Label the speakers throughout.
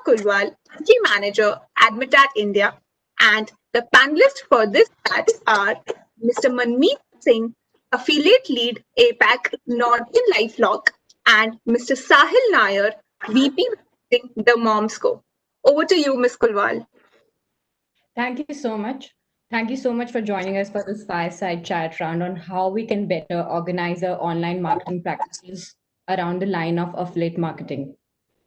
Speaker 1: Kulwal, Country Manager, Admitad India, and the panelists for this chat are Mr. Manmeet Singh, Affiliate Lead, APAC, Northern LifeLock, and Mr. Sahil Nayar, VP, representing the Moms Co. Over to you, Ms. Kulwal.
Speaker 2: Thank you so much. Thank you so much for joining us for this fireside chat round on how we can better organize our online marketing practices around the line of affiliate marketing.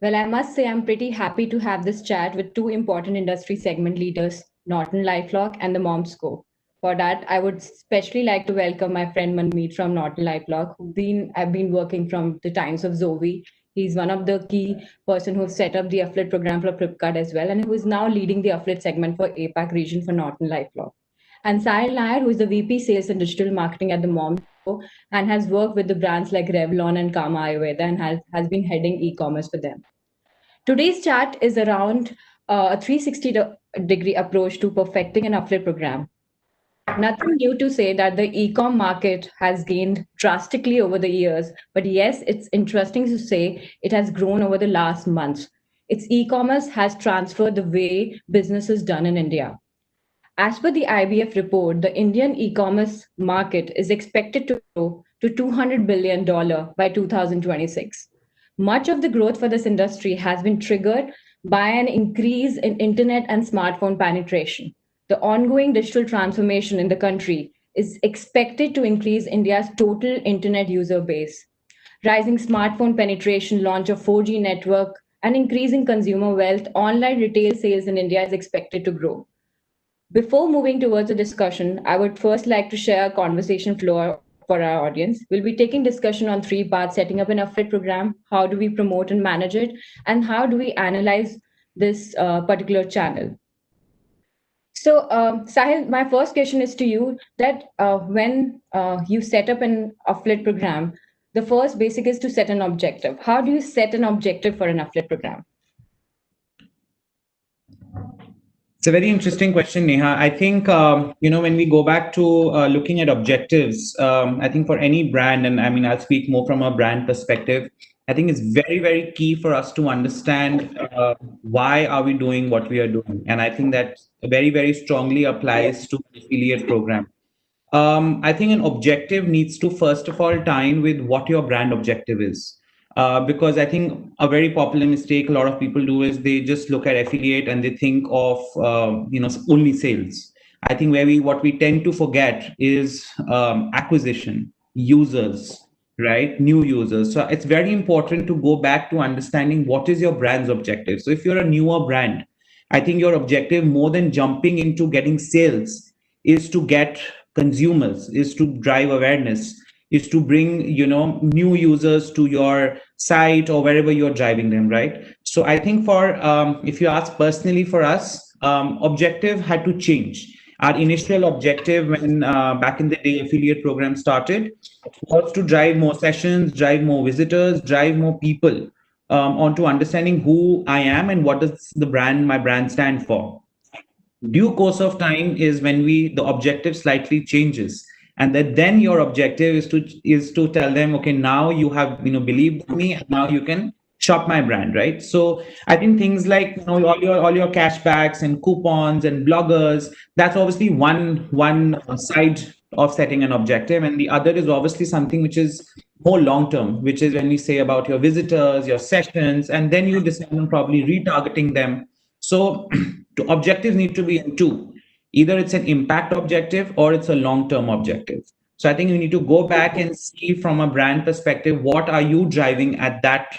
Speaker 2: Well, I must say I'm pretty happy to have this chat with two important industry segment leaders, Norton LifeLock and the Momsco. For that, I would especially like to welcome my friend Manmeet from Norton LifeLock, I've been working from the times of Zoe. He's one of the key person who set up the affiliate program for Flipkart as well, and who is now leading the affiliate segment for APAC region for Norton LifeLock. And Sahil Nayar, who is the VP Sales and Digital Marketing at the Momsco and has worked with the brands like Revlon and Kama Ayurveda and has been heading e-commerce for them. Today's chat is around a 360-degree approach to perfecting an affiliate program. Nothing new to say that the e-com market has gained drastically over the years, but yes, it's interesting to say it has grown over the last months. Its e-commerce has transferred the way business is done in India. As per the IBF report, the Indian e-commerce market is expected to grow to $200 billion by 2026. Much of the growth for this industry has been triggered by an increase in internet and smartphone penetration. The ongoing digital transformation in the country is expected to increase India's total internet user base. Rising smartphone penetration, launch of 4G network, and increasing consumer wealth, online retail sales in India is expected to grow. Before moving towards the discussion, I would first like to share a conversation flow for our audience. We'll be taking discussion on three parts: setting up an affiliate program, how do we promote and manage it, and how do we analyze this particular channel. So, Sahil, my first question is to you that when you set up an affiliate program, the first basic is to set an objective. How do you set an objective for an affiliate program?
Speaker 3: It's a very interesting question, Neha. I think, when we go back to looking at objectives, I think for any brand, and I mean, I'll speak more from a brand perspective, I think it's very, very key for us to understand why are we doing what we are doing. And I think that very, very strongly applies to affiliate program. I think an objective needs to, first of all, tie in with what your brand objective is. Because I think a very popular mistake a lot of people do is they just look at affiliate and they think of only sales. I think what we tend to forget is acquisition, users, right? New users. So it's very important to go back to understanding what is your brand's objective. So if you're a newer brand, I think your objective, more than jumping into getting sales, is to get consumers, is to drive awareness, is to bring new users to your site or wherever you're driving them, right? So I think for if you ask personally for us, objective had to change. Our initial objective when back in the day affiliate program started was to drive more sessions, drive more visitors, drive more people onto understanding who I am and what does my brand stand for. Due course of time is when the objective slightly changes, and that then your objective is to tell them, okay, now you have believed in me and now you can shop my brand, right? So I think things like all your cashbacks and coupons and bloggers, that's obviously one side of setting an objective, and the other is obviously something which is more long term, which is when we say about your visitors, your sessions, and then you decide on probably retargeting them. So objectives need to be in two. Either it's an impact objective or it's a long-term objective. So I think you need to go back and see from a brand perspective, what are you driving at that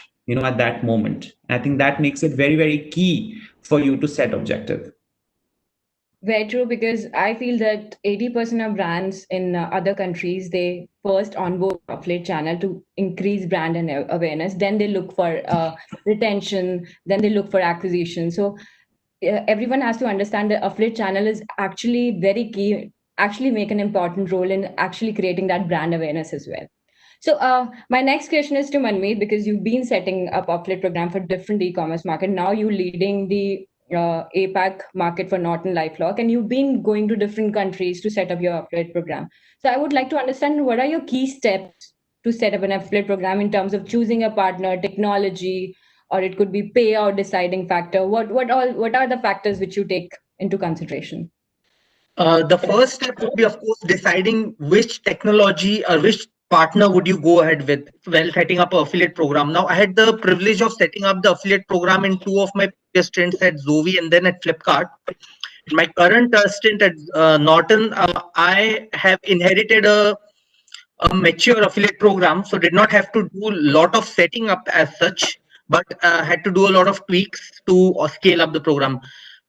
Speaker 3: moment? And I think that makes it very, very key for you to set objective.
Speaker 2: Very true, because I feel that 80% of brands in other countries, they first onboard affiliate channel to increase brand and awareness. Then they look for retention. Then they look for acquisition. So everyone has to understand the affiliate channel is actually very key, actually make an important role in actually creating that brand awareness as well. So my next question is to Manmeet, because you've been setting up affiliate program for different e-commerce market. Now you're leading the APAC market for Norton LifeLock, and you've been going to different countries to set up your affiliate program. So I would like to understand, what are your key steps to set up an affiliate program in terms of choosing a partner, technology, or it could be payout deciding factor. What are the factors which you take into consideration?
Speaker 4: The first step would be, of course, deciding which technology or which partner would you go ahead with while setting up an affiliate program. Now, I had the privilege of setting up the affiliate program in two of my previous stints at Zovi and then at Flipkart. In my current stint at Norton, I have inherited a mature affiliate program, so did not have to do a lot of setting up as such, but had to do a lot of tweaks to scale up the program.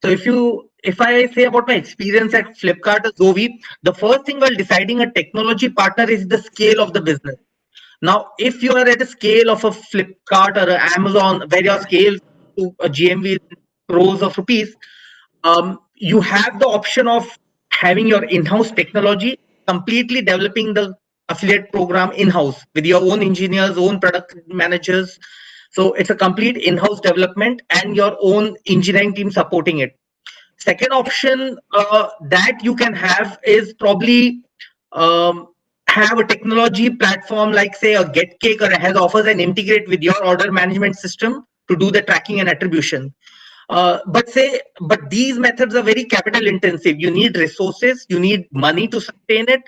Speaker 4: So if I say about my experience at Flipkart or Zovi, the first thing while deciding a technology partner is the scale of the business. Now, if you are at a scale of a Flipkart or a Amazon where your scale to a GMV crores of rupees, you have the option of having your in-house technology, completely developing the affiliate program in-house with your own engineers, own product managers. So it's a complete in-house development and your own engineering team supporting it. Second option that you can have is probably um, have a technology platform like say a GetCake or a Has offers and integrate with your order management system to do the tracking and attribution. But these methods are very capital intensive. You need resources, you need money to sustain it.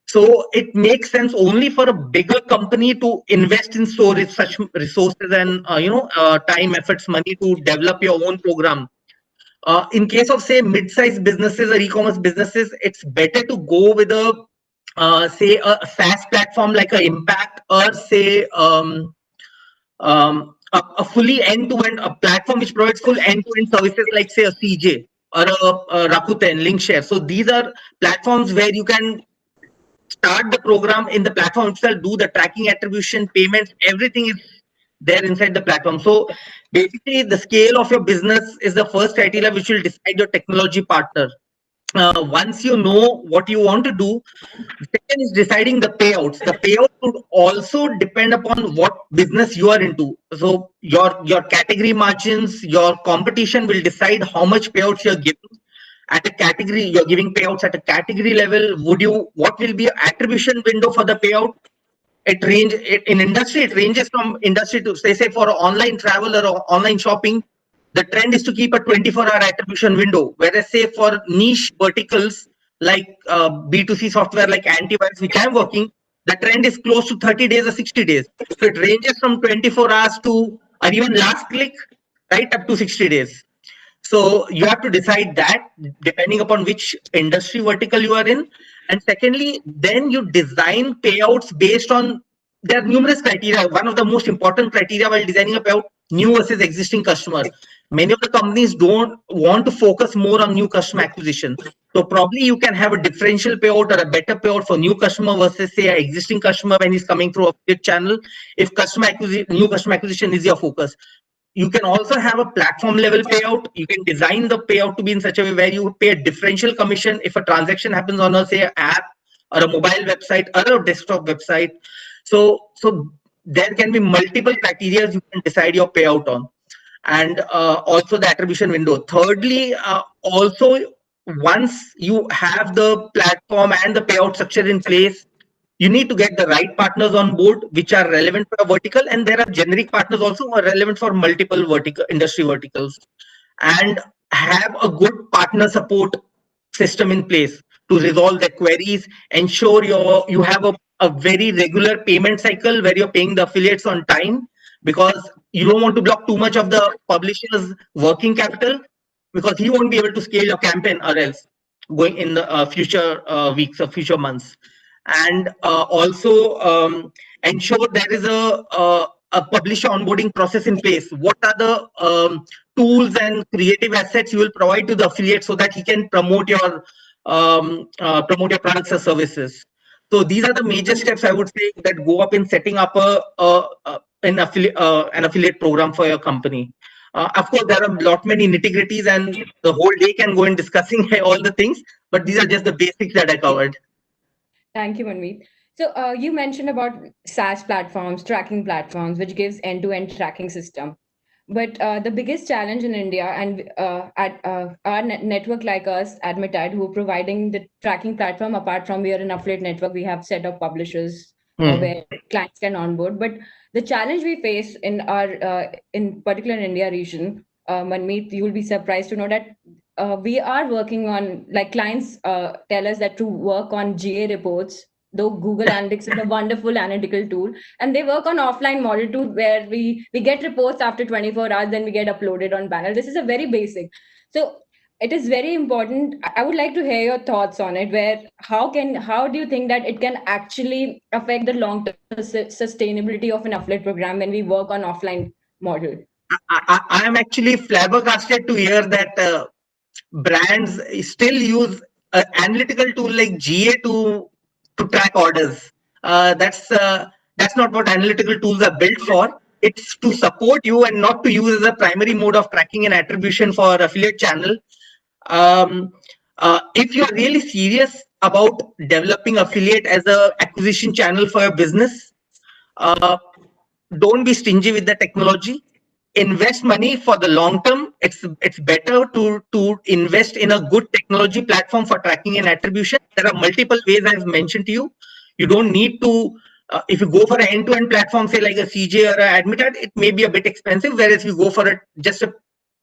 Speaker 4: So it makes sense only for a bigger company to invest in storage such resources and time, efforts, money to develop your own program. In case of say mid-sized businesses or e-commerce businesses, it's better to go with a say a SaaS platform like a Impact or say a fully end-to-end a platform which provides full end-to-end services like say a CJ or a Rakuten, Linkshare. So these are platforms where you can start the program in the platform itself, do the tracking, attribution, payments, everything is there inside the platform. So basically, the scale of your business is the first criteria which will decide your technology partner. Once you know what you want to do, second is deciding the payouts. The payouts would also depend upon what business you are into. So your category margins, your competition will decide how much payouts you're giving at a category. You're giving payouts at a category level. What will be your attribution window for the payout? In industry, it ranges from industry to say for online travel or online shopping, the trend is to keep a 24-hour attribution window. Whereas say for niche verticals like B2C software like antivirus, which I'm working, the trend is close to 30 days or 60 days. So it ranges from 24 hours to or even last click right up to 60 days. So you have to decide that depending upon which industry vertical you are in. And secondly, then you design payouts based on, there are numerous criteria. One of the most important criteria while designing a payout, new versus existing customer. Many of the companies don't want to focus more on new customer acquisition. So probably you can have a differential payout or a better payout for new customer versus say an existing customer when he's coming through a paid channel. If new customer acquisition is your focus. You can also have a platform level payout. You can design the payout to be in such a way where you pay a differential commission if a transaction happens on a say app or a mobile website or a desktop website. So there can be multiple criteria you can decide your payout on, and also the attribution window. Thirdly, also once you have the platform and the payout structure in place, you need to get the right partners on board which are relevant for a vertical, and there are generic partners also who are relevant for multiple vertical industry verticals, and have a good partner support system in place to resolve the queries, ensure you have a very regular payment cycle where you're paying the affiliates on time, because you don't want to block too much of the publisher's working capital, because he won't be able to scale your campaign or else going in the future weeks or future months. And also ensure there is a publisher onboarding process in place. What are the tools and creative assets you will provide to the affiliate so that he can promote your products or services? So these are the major steps I would say that go up in setting up an affiliate program for your company. Of course, there are a lot many nitty-gritties, and the whole day can go in discussing all the things. But these are just the basics that I covered.
Speaker 2: Thank you, Manmeet. So you mentioned about SaaS platforms, tracking platforms, which gives end-to-end tracking system. But the biggest challenge in India and at our network like us, Admitad, who are providing the tracking platform, apart from we are an affiliate network, we have set up publishers where clients can onboard. But The challenge we face in our in particular in India region, Manmeet, you will be surprised to know that we are working on, like, clients tell us that to work on GA reports, though Google Analytics is a wonderful analytical tool, and they work on offline model too, where we get reports after 24 hours, then we get uploaded on panel. This is a very basic. So it is very important. I would like to hear your thoughts on it, where how do you think that it can actually affect the long term sustainability of an affiliate program when we work on offline model?
Speaker 4: I am actually flabbergasted to hear that brands still use an analytical tool like GA to track orders. That's not what analytical tools are built for. It's to support you and not to use as a primary mode of tracking and attribution for affiliate channel. Um, if you're really serious about developing affiliate as a acquisition channel for your business, uh, don't be stingy with the technology. Invest money for the long term. It's better to invest in a good technology platform for tracking and attribution. There are multiple ways I've mentioned to you. You don't need to. If you go for an end-to-end platform, say like a CJ or a Admitad, it may be a bit expensive. Whereas if you go for just a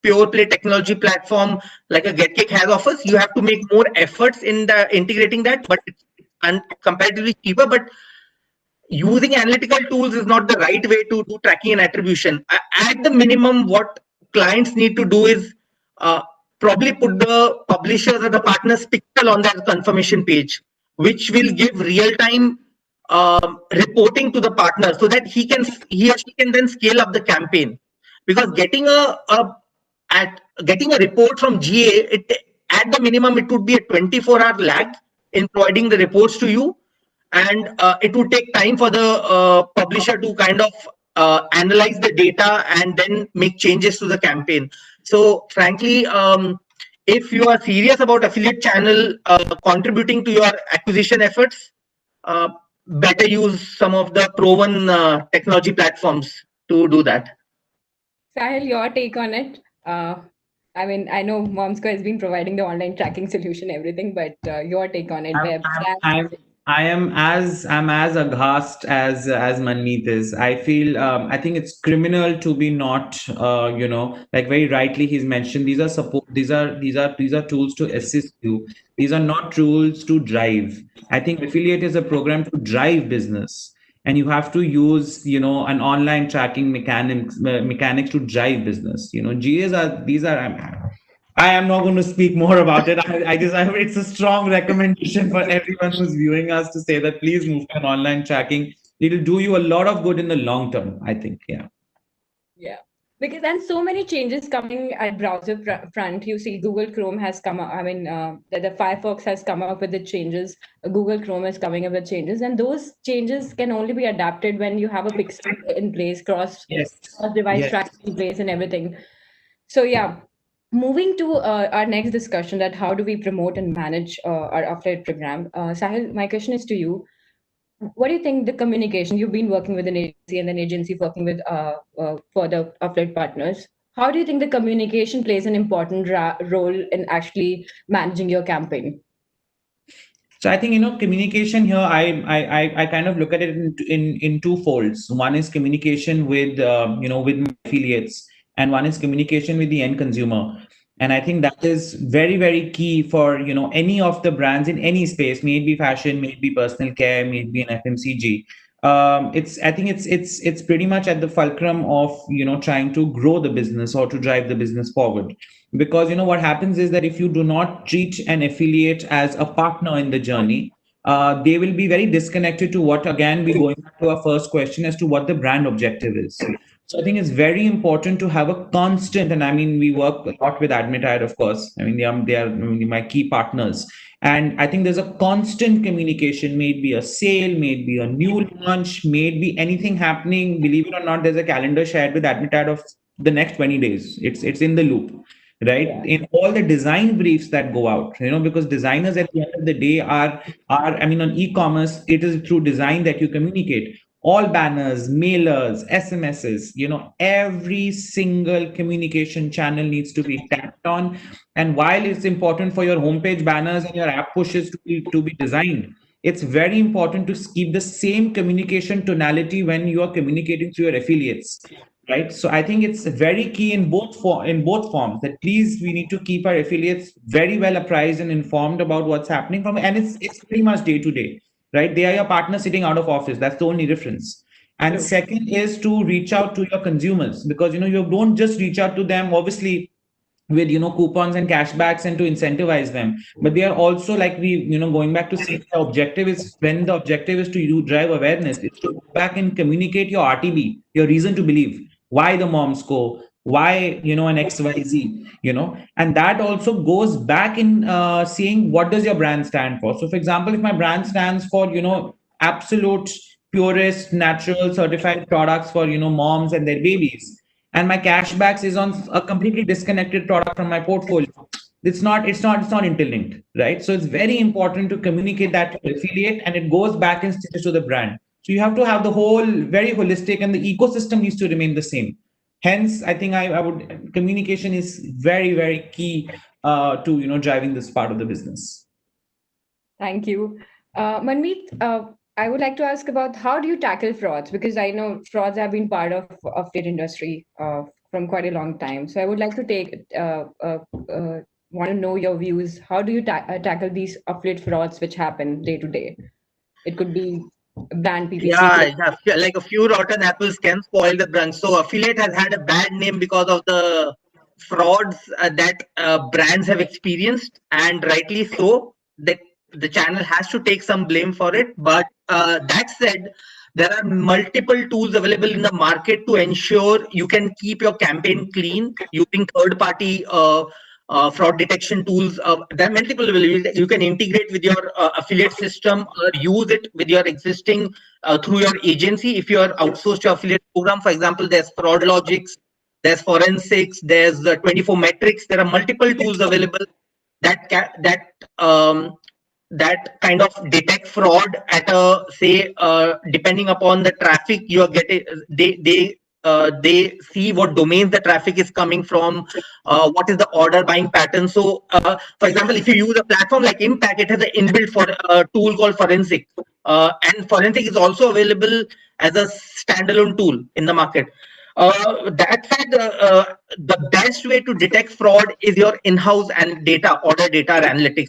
Speaker 4: pure play technology platform like a GetKick has offers, you have to make more efforts in the integrating that, but it's comparatively cheaper. But using analytical tools is not the right way to do tracking and attribution. At the minimum, what clients need to do is uh, probably put the publishers or the partners pixel on that confirmation page, which will give real time reporting to the partner so that he or she can then scale up the campaign. Because getting a report from GA, at the minimum it would be a 24-hour lag in providing the reports to you, and it would take time for the publisher to kind of analyze the data and then make changes to the campaign. So frankly, if you are serious about affiliate channel contributing to your acquisition efforts, uh, better use some of the proven technology platforms to do that.
Speaker 2: Sahil, your take on it? I mean, I know Momsco has been providing the online tracking solution, everything, but your take on it,
Speaker 3: I'm,
Speaker 2: where
Speaker 3: I'm,
Speaker 2: brands.
Speaker 3: I'm, I'm as aghast as Manmeet is. I feel I think it's criminal to be not like very rightly he's mentioned, these are support, these are tools to assist you. These are not tools to drive. I think affiliate is a program to drive business, and you have to use an online tracking mechanics to drive business. GAs are these are I am not going to speak more about it. It's a strong recommendation for everyone who's viewing us to say that please move to an online tracking. It'll do you a lot of good in the long term, I think. Yeah.
Speaker 2: Yeah, because and so many changes coming at browser front. You see, Google Chrome has come up. I mean, the Firefox has come up with the changes. Google Chrome is coming up with changes, and those changes can only be adapted when you have a pixel in place,
Speaker 3: Yes.
Speaker 2: cross device
Speaker 3: Yes.
Speaker 2: tracking in place, and everything. So yeah, moving to our next discussion, that how do we promote and manage our affiliate program? Sahil, my question is to you. What do you think the communication? You've been working with an agency and an agency working with for the affiliate partners. How do you think the communication plays an important role in actually managing your campaign?
Speaker 3: So I think communication here. I kind of look at it in two folds. One is communication with my affiliates, and one is communication with the end consumer. And I think that is very very key for any of the brands in any space, may it be fashion, may it be personal care, may it be an FMCG. It's I think it's pretty much at the fulcrum of trying to grow the business or to drive the business forward, because what happens is that if you do not treat an affiliate as a partner in the journey, they will be very disconnected to what, again, we going back to our first question as to what the brand objective is. So I think it's very important to have a constant, and I mean, we work a lot with Admitad, of course. I mean, they are I mean, my key partners. And I think there's a constant communication, may it be a sale, may it be a new launch, may it be anything happening. Believe it or not, there's a calendar shared with Admitad of the next 20 days. It's in the loop, right?
Speaker 2: Yeah.
Speaker 3: In all the design briefs that go out, because designers at the end of the day are I mean, on e-commerce, it is through design that you communicate. All banners, mailers, SMSs, every single communication channel needs to be tapped on. And while it's important for your homepage banners and your app pushes to be designed, it's very important to keep the same communication tonality when you are communicating to your affiliates, right? So I think it's very key in both forms, that please, we need to keep our affiliates very well apprised and informed about what's happening from, and it's pretty much day to day, right? They are your partner sitting out of office. That's the only difference. And
Speaker 2: True.
Speaker 3: second is to reach out to your consumers, because you don't just reach out to them, obviously, with coupons and cashbacks and to incentivize them, but they are also, like, we going back to saying, the objective is, when the objective is to drive awareness, is to go back and communicate your RTB, your reason to believe, why the moms go, why an XYZ, and that also goes back in seeing what does your brand stand for. So for example, if my brand stands for absolute purest natural certified products for moms and their babies, and my cashbacks is on a completely disconnected product from my portfolio, it's not interlinked, right? So it's very important to communicate that to the affiliate, and it goes back and stitches to the brand. So you have to have the whole very holistic, and the ecosystem needs to remain the same. Hence, I think I would, communication is very, very key to driving this part of the business.
Speaker 2: Thank you. Manmeet, I would like to ask about, how do you tackle frauds? Because I know frauds have been part of the industry from quite a long time. So I would like to want to know your views. How do you tackle these affiliate frauds which happen day to day? It could be brand PPC.
Speaker 4: Yeah, like a few rotten apples can spoil the brand. So affiliate has had a bad name because of the frauds that brands have experienced, and rightly so. The channel has to take some blame for it. But that said, there are multiple tools available in the market to ensure you can keep your campaign clean using third-party fraud detection tools. There are multiple. You can integrate with your affiliate system or use it with your existing through your agency. If you are outsourced your affiliate program, for example, there's Fraud Logics, there's Forensics, there's 24 Metrics. There are multiple tools available that that kind of detect fraud at a, say, depending upon the traffic you are getting. They see what domains the traffic is coming from, what is the order buying pattern. So for example, if you use a platform like Impact, it has an inbuilt for tool called Forensic, and Forensic is also available as a standalone tool in the market. That said, the best way to detect fraud is your in-house and data, order data or analytics.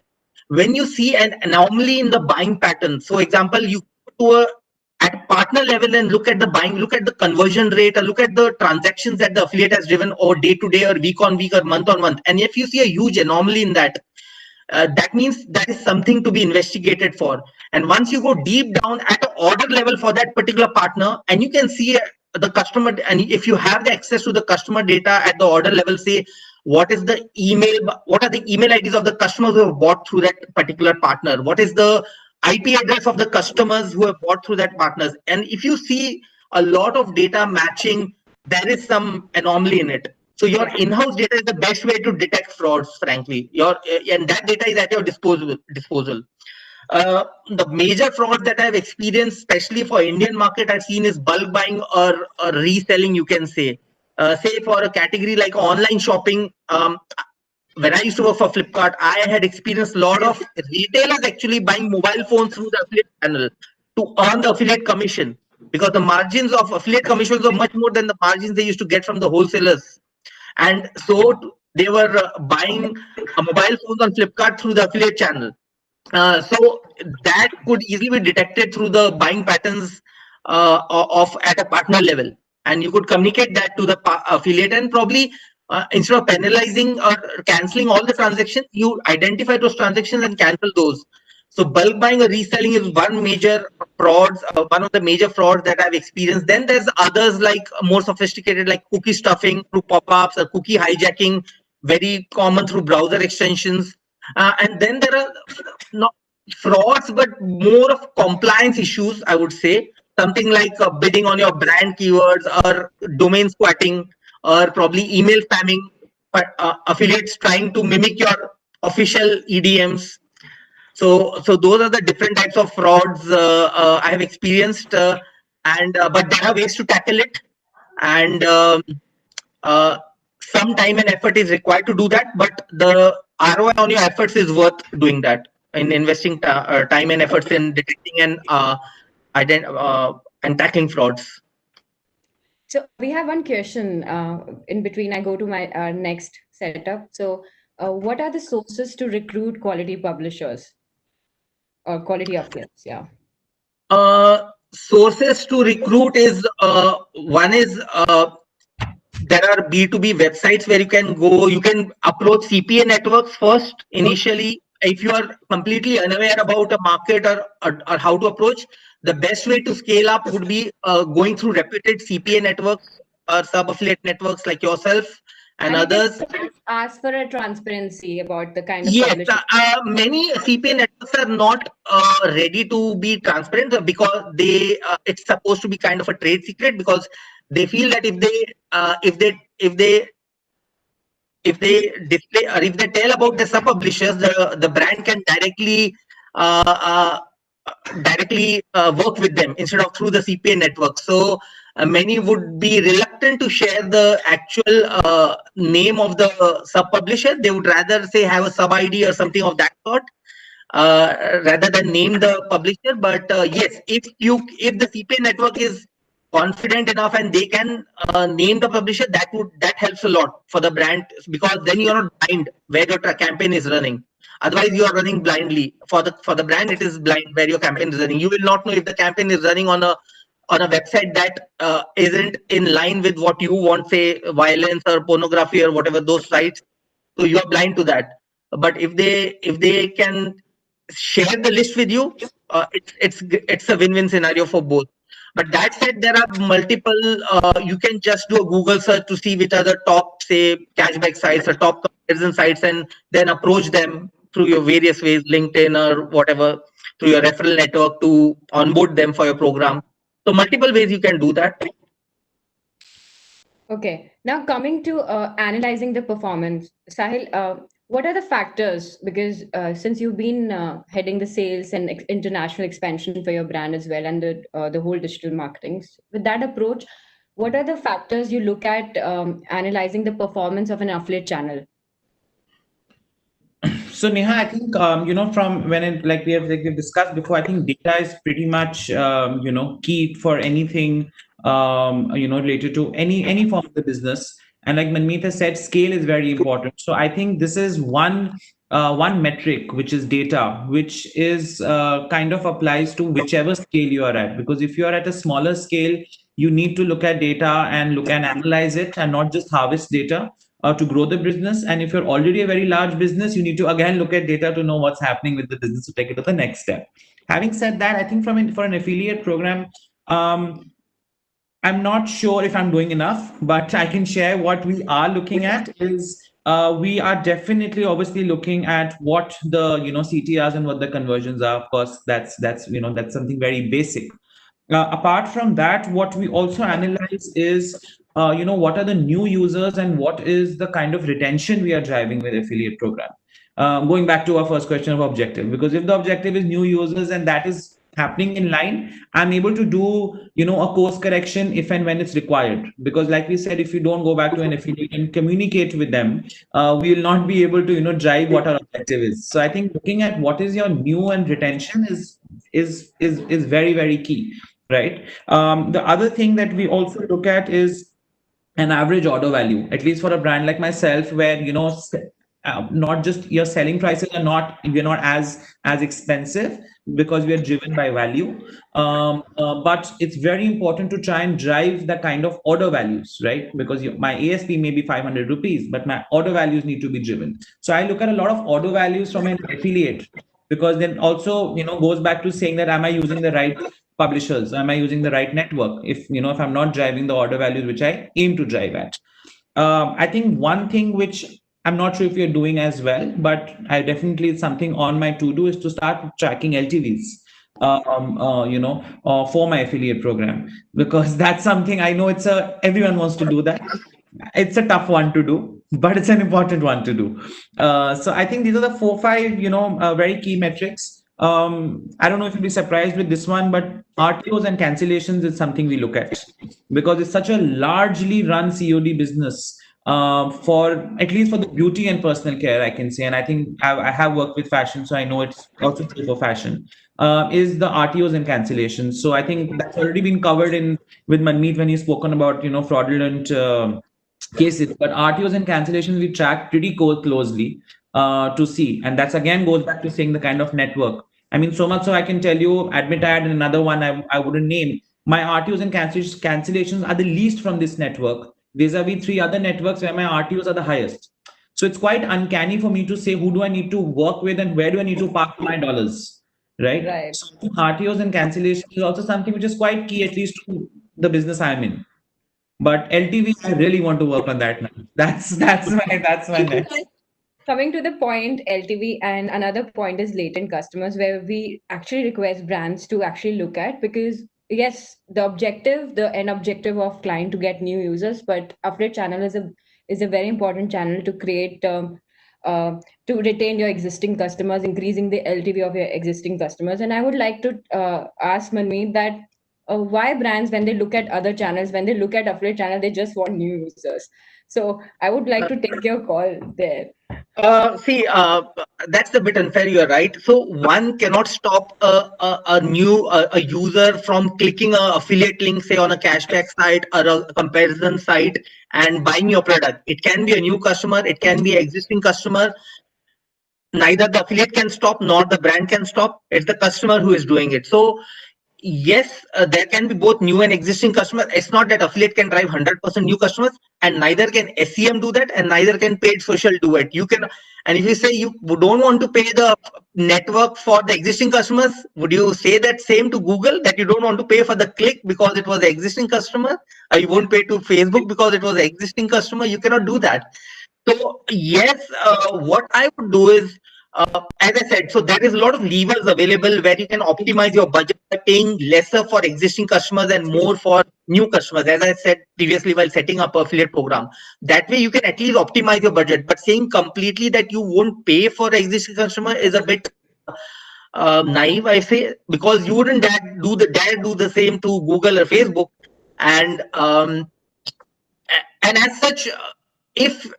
Speaker 4: When you see an anomaly in the buying pattern, so example, you go to at partner level and look at the buying, look at the conversion rate, or look at the transactions that the affiliate has driven over day to day or week on week or month on month. And if you see a huge anomaly in that, that means that is something to be investigated for. And once you go deep down at the order level for that particular partner, and you can see the customer, and if you have the access to the customer data at the order level, say what is the email, what are the email IDs of the customers who have bought through that particular partner, what is the IP address of the customers who have bought through that partners. And if you see a lot of data matching, there is some anomaly in it. So your in-house data is the best way to detect frauds, frankly. And that data is at your disposal. The major frauds that I've experienced, especially for Indian market, I've seen is bulk buying or reselling, you can say. Say for a category like online shopping, when I used to work for Flipkart, I had experienced a lot of retailers actually buying mobile phones through the affiliate channel to earn the affiliate commission, because the margins of affiliate commissions were much more than the margins they used to get from the wholesalers. And so they were buying mobile phones on Flipkart through the affiliate channel. So that could easily be detected through the buying patterns of at a partner level, and you could communicate that to the affiliate, and probably instead of penalizing or canceling all the transactions, you identify those transactions and cancel those. So bulk buying or reselling is one major frauds, one of the major frauds that I've experienced. Then there's others like more sophisticated, like cookie stuffing through pop-ups or cookie hijacking, very common through browser extensions. And then there are not frauds, but more of compliance issues, I would say. Something like bidding on your brand keywords or domain squatting or probably email spamming, but affiliates trying to mimic your official EDMs. So those are the different types of frauds I have experienced, and but there are ways to tackle it, and some time and effort is required to do that. But the ROI on your efforts is worth doing that. in investing time and efforts in detecting and tackling frauds.
Speaker 2: So we have one question in between. I go to my next setup. So, what are the sources to recruit quality publishers or quality affiliates? Yeah.
Speaker 4: Sources to recruit is one is there are B2B websites where you can go, you can approach CPA networks first initially. If you are completely unaware about a market or how to approach, the best way to scale up would be going through reputed CPA networks or sub affiliate networks like yourself and
Speaker 2: And you can
Speaker 4: others.
Speaker 2: ask for a transparency about the kind of
Speaker 4: Yes,
Speaker 2: publishing.
Speaker 4: many CPA networks are not ready to be transparent because it's supposed to be kind of a trade secret, because they feel that if they display or if they tell about the sub publishers, the brand can uh, uh, work with them instead of through the CPA network. So many would be reluctant to share the actual name of the sub publisher. They would rather say have a sub ID or something of that sort, rather than name the publisher. But yes, if the CPA network is confident enough and they can name the publisher, that helps a lot for the brand, because then you are not blind where your campaign is running. Otherwise, you are running blindly. For the brand, it is blind where your campaign is running. You will not know if the campaign is running on a website that isn't in line with what you want, say violence or pornography or whatever those sites. So you are blind to that. But if they can share the list with you, it's a win-win scenario for both. But that said, there are multiple. You can just do a Google search to see which are the top, say, cashback sites or top comparison sites, and then approach them through your various ways, LinkedIn or whatever, through your referral network to onboard them for your program. So multiple ways you can do that.
Speaker 2: Okay. Now coming to analyzing the performance, Sahil, what are the factors? Because since you've been heading the sales and international expansion for your brand as well, and the whole digital marketing, with that approach, what are the factors you look at analyzing the performance of an affiliate channel?
Speaker 3: So Neha, I think from when it we've discussed before, I think data is pretty much key for anything related to any form of the business. And like Manmeet said, scale is very important. So I think this is one metric, which is data, which is kind of applies to whichever scale you are at. Because if you are at a smaller scale, you need to look at data and look and analyze it, and not just harvest data to grow the business. And if you're already a very large business, you need to again look at data to know what's happening with the business to take it to the next step. Having said that, I think for an affiliate program, I'm not sure if I'm doing enough, but I can share what we are looking at is we are definitely obviously looking at what the CTRs and what the conversions are. Of course, that's something very basic. Apart from that, what we also analyze is what are the new users and what is the kind of retention we are driving with affiliate program. Going back to our first question of objective, because if the objective is new users and that is happening in line, I'm able to do a course correction if and when it's required. Because like we said, if you don't go back to an affiliate and communicate with them, we will not be able to drive what our objective is. So I think looking at what is your new and retention is very, very key, right? The other thing that we also look at is an average order value, at least for a brand like myself, where not just your selling prices are not, we're not as expensive, because we are driven by value. But it's very important to try and drive the kind of order values, right? Because my ASP may be 500 rupees, but my order values need to be driven. So I look at a lot of order values from an affiliate, because then also goes back to saying that, am I using the right publishers, am I using the right network, if I'm not driving the order values which I aim to drive at. I think one thing which I'm not sure if you're doing as well, but I definitely, it's something on my to do, is to start tracking LTVs for my affiliate program, because that's something I know everyone wants to do that. It's a tough one to do, but it's an important one to do. So I think these are the 4 5 very key metrics. I don't know if you'll be surprised with this one, but RTOs and cancellations is something we look at, because it's such a largely run COD business. for at least for the beauty and personal care, I can say, and I think I have worked with fashion, so I know it's also true for fashion. Is the RTOs and cancellations. So I think that's already been covered in with Manmeet when he's spoken about fraudulent cases. But RTOs and cancellations we track pretty closely to see, and that's again goes back to saying the kind of network. I mean, so much so I can tell you, Admitad and another one I wouldn't name. My RTOs and cancellations are the least from this network vis-a-vis three other networks where my RTOs are the highest. So it's quite uncanny for me to say who do I need to work with and where do I need to park my dollars, right?
Speaker 2: Right.
Speaker 3: So RTOs and cancellations is also something which is quite key, at least to the business I'm in. But LTV, I really want to work on that now. That's my next.
Speaker 2: Coming to the point, LTV, and another point is latent customers, where we actually request brands to actually look at, because yes, the end objective of client to get new users, but affiliate channel is a very important channel to create uh, to retain your existing customers, increasing the LTV of your existing customers. And I would like to ask Manmeet that why brands, when they look at other channels, when they look at affiliate channel, they just want new users. So I would like to take your call there.
Speaker 4: See, that's a bit unfair. You're right. So one cannot stop a user from clicking a affiliate link, say on a cashback site or a comparison site, and buying your product. It can be a new customer, it can be an existing customer. Neither the affiliate can stop nor the brand can stop. It's the customer who is doing it. So yes, there can be both new and existing customers. It's not that affiliate can drive 100% new customers, and neither can SEM do that, and neither can paid social do it. You can, and if you say you don't want to pay the network for the existing customers, would you say that same to Google, that you don't want to pay for the click because it was the existing customer, or you won't pay to Facebook because it was the existing customer? You cannot do that. So yes, what I would do is, as I said, so there is a lot of levers available where you can optimize your budget by paying lesser for existing customers and more for new customers. As I said previously while setting up affiliate program, that way you can at least optimize your budget. But saying completely that you won't pay for existing customer is a bit naive, I say, because you wouldn't dare do the same to Google or Facebook, and as such, if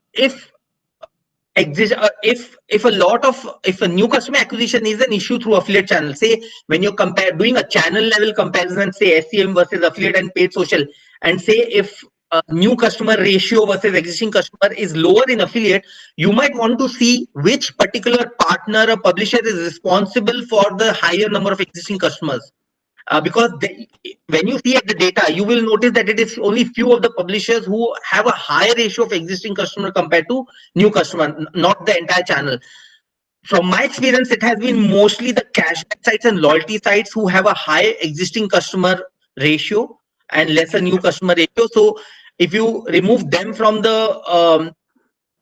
Speaker 4: exist if a new customer acquisition is an issue through affiliate channel, say when you're doing a channel level comparison, say SEM versus affiliate and paid social, and say if a new customer ratio versus existing customer is lower in affiliate, you might want to see which particular partner or publisher is responsible for the higher number of existing customers. Because when you see at the data, you will notice that it is only few of the publishers who have a higher ratio of existing customer compared to new customer, not the entire channel. From my experience, it has been mostly the cashback sites and loyalty sites who have a high existing customer ratio and lesser new customer ratio. So if you remove them from the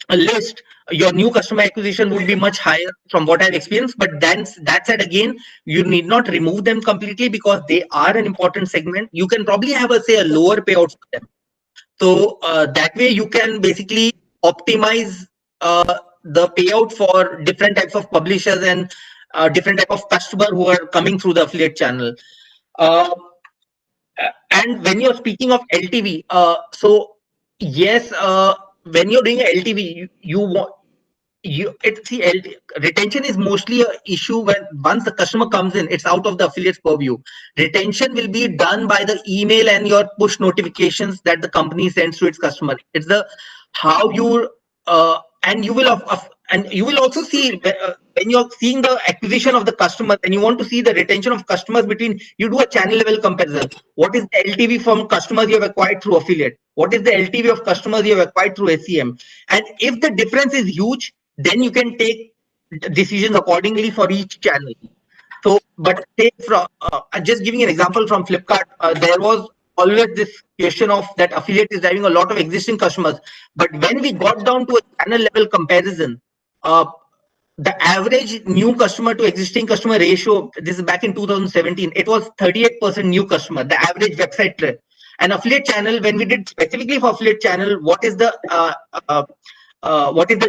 Speaker 4: list, your new customer acquisition would be much higher from what I've experienced. But then that said, again, you need not remove them completely because they are an important segment. You can probably have a lower payout for them. So that way you can basically optimize the payout for different types of publishers and different type of customer who are coming through the affiliate channel. Uh, and when you're speaking of LTV, so yes, when you're doing a LTV, you want retention is mostly a issue when once the customer comes in, it's out of the affiliate's purview. Retention will be done by the email and your push notifications that the company sends to its customer. It's the how you and you will and you will also see when you're seeing the acquisition of the customer, and you want to see the retention of customers between, you do a channel level comparison. What is the LTV from customers you have acquired through affiliate? What is the LTV of customers you have acquired through SEM? And if the difference is huge, then you can take decisions accordingly for each channel. So, but say from just giving an example from Flipkart, there was always this question of that affiliate is driving a lot of existing customers. But when we got down to a channel level comparison, the average new customer to existing customer ratio, this is back in 2017, it was 38% new customer, the average website trip. And affiliate channel, when we did specifically for affiliate channel, what is the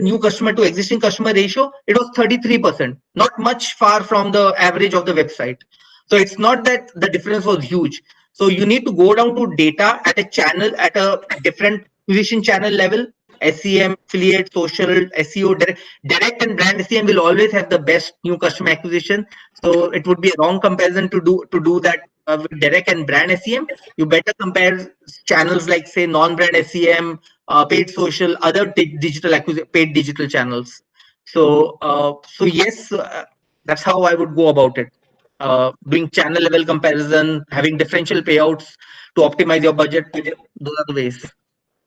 Speaker 4: new customer to existing customer ratio? It was 33%, not much far from the average of the website. So it's not that the difference was huge. So you need to go down to data at a channel, at a different acquisition channel level, SEM, affiliate, social, SEO, direct and brand SEM will always have the best new customer acquisition. So it would be a wrong comparison to do that with direct and brand SEM. You better compare channels like say non-brand SEM, paid social, other digital paid digital channels. So yes, that's how I would go about it. Doing channel level comparison, having differential payouts to optimize your budget. Those are the ways.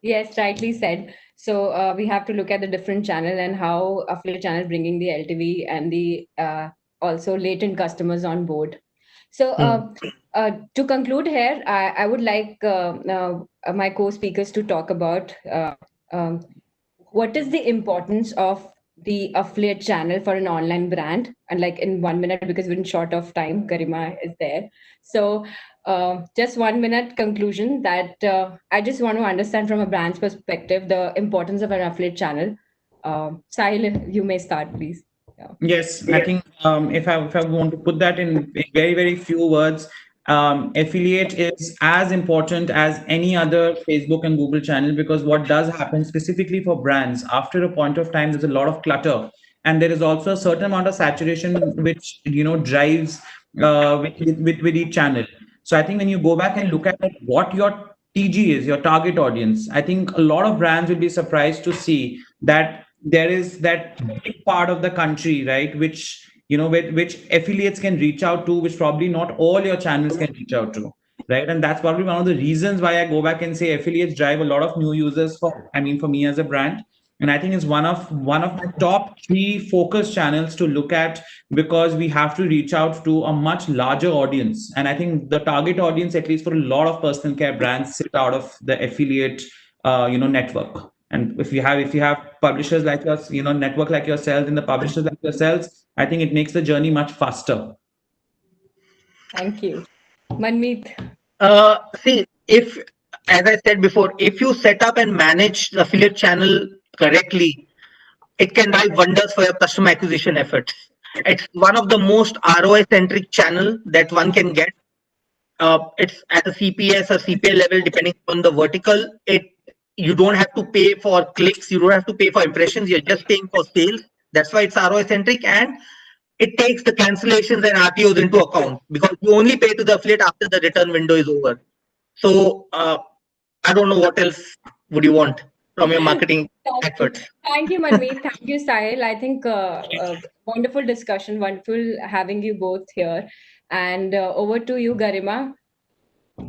Speaker 2: Yes, rightly said. So we have to look at the different channel and how affiliate channel bringing the LTV and the also latent customers on board. So to conclude here, I would like my co-speakers to talk about um, what is the importance of the affiliate channel for an online brand, and like in 1 minute, because we're in short of time, Garima is there. So just 1 minute conclusion that I just want to understand from a brand's perspective the importance of an affiliate channel. Sahil, you may start, please. Yeah.
Speaker 3: Yes, I think if I want to put that in very very few words, affiliate is as important as any other Facebook and Google channel, because what does happen specifically for brands, after a point of time there's a lot of clutter, and there is also a certain amount of saturation which drives with each channel. So I think when you go back and look at what your TG is, your target audience, I think a lot of brands will be surprised to see that there is that big part of the country, right, which which affiliates can reach out to, which probably not all your channels can reach out to, right? And that's probably one of the reasons why I go back and say affiliates drive a lot of new users for me as a brand. And I think it's one of my top three focus channels to look at, because we have to reach out to a much larger audience. And I think the target audience, at least for a lot of personal care brands, sit out of the affiliate network. And if you have publishers like us, network like yourselves, and the publishers like yourselves, I think it makes the journey much faster.
Speaker 2: Thank you. Manmeet.
Speaker 4: See, if, as I said before, if you set up and manage the affiliate channel correctly, it can drive wonders for your customer acquisition efforts. It's one of the most ROI centric channel that one can get. It's at a CPS or CPA level, depending on the vertical. You don't have to pay for clicks, you don't have to pay for impressions, you're just paying for sales. That's why it's ROI centric, and it takes the cancellations and RTOs into account, because you only pay to the affiliate after the return window is over. So I don't know what else would you want from your marketing efforts.
Speaker 2: Thank you, Manmeet. Thank you, Sahil. I think wonderful discussion, wonderful having you both here. And over to you, Garima,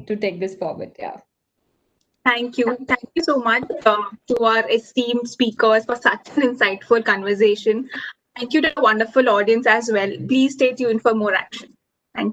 Speaker 2: to take this forward. Yeah.
Speaker 1: Thank you. Thank you so much to our esteemed speakers for such an insightful conversation. Thank you to the wonderful audience as well. Please stay tuned for more action. Thank you.